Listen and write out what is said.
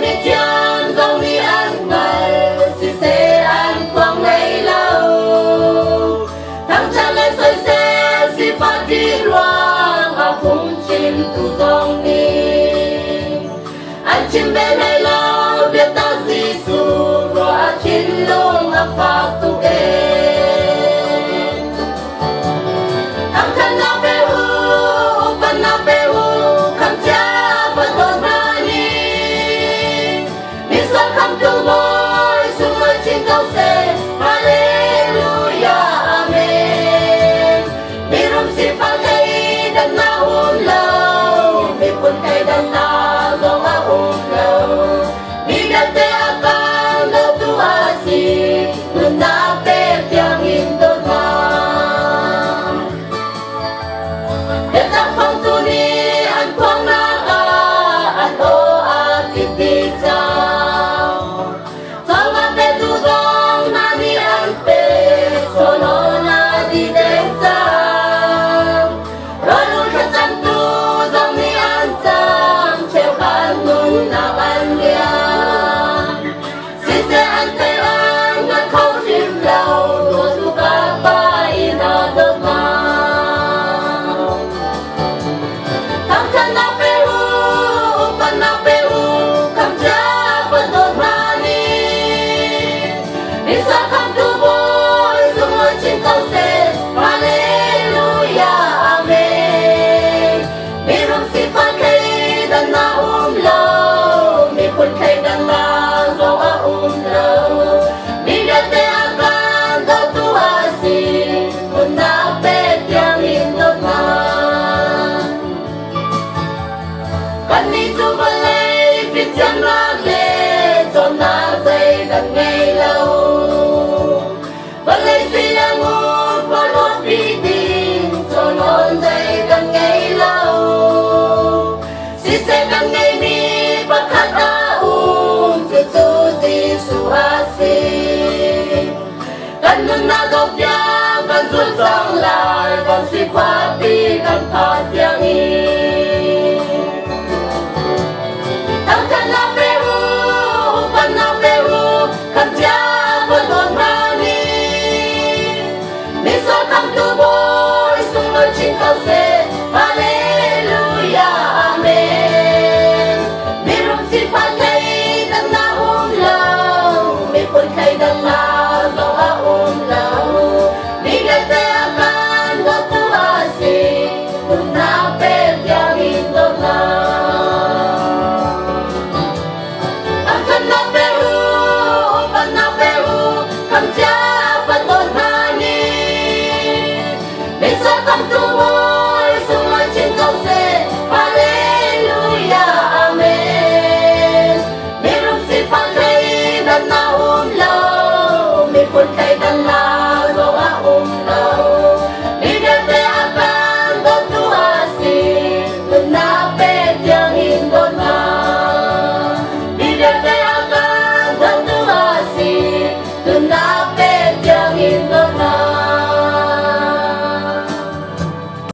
mi chan dòng mi ăn ngày si se ăn quang ngày lâu thằng cha lên soi xe si phát đi loang à cũng chim tu dòng mi anh chim bên hay lâu biết ta Giêsu rồi à chín luôn à phát tu kê thằng cha na bê hu pan na bê hu thằng cha vẫn còn mani mi sa kham tu boy sung mai trên cao xe hallelujah amen mi rum si fa kai dan na hum lâu mi pun kai dan na dong a hum lâu mi dan te akan lo tu asi nun na pe tiang in do na để ta phong tu ni an quang na an o a ti ti sao sao ma pe tu dong na ni an pe so no na di den sao rồi luôn khát chân tu dong ni an sang treo khăn nun na ban liang si se an te an ngan khâu chim lâu đua tu ca ba ina đốt thằng cha na pe hu pan na pe hu thằng cha vẫn đốt mani mi sa kham tu boy sung mai trên cao xe hallelujah amen mi rum si phan khai dan na lâu mi pun khai dan na dong a lâu mi ga te akan do tu asi mun na pe tiang in do na kan ni tu balay fit chan ra le cho na dây gần ngày lâu balay sila ngut palot bidin cho non dây gần ngày lâu si se gần ngày mi bakhat a tu tu Giêsu asi kan nun na do pya kan sun sang lai kan si pha pi